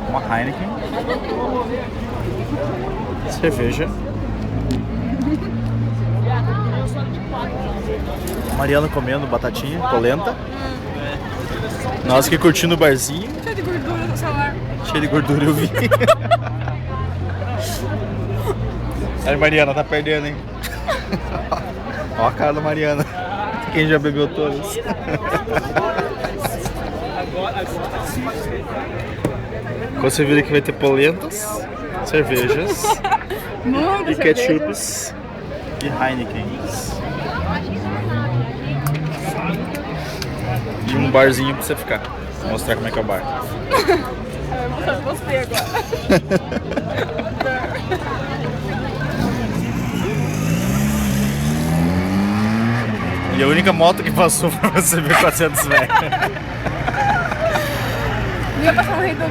Uma Heineken. Cerveja. Mariana comendo batatinha, polenta. Nós que curtindo o barzinho. Cheio de gordura no celular. Cheio de gordura, eu vi. Aí, Mariana, tá perdendo, hein? Ó a cara da Mariana. Quem já bebeu todas. Você vira que vai ter polentas, cervejas Muita e cerveja. ketchups e Heinekens. E um barzinho pra você ficar. Vou mostrar como é que é o bar. Eu gostei agora. E a única moto que passou pra você ver 400 velho. Ia passar um rei do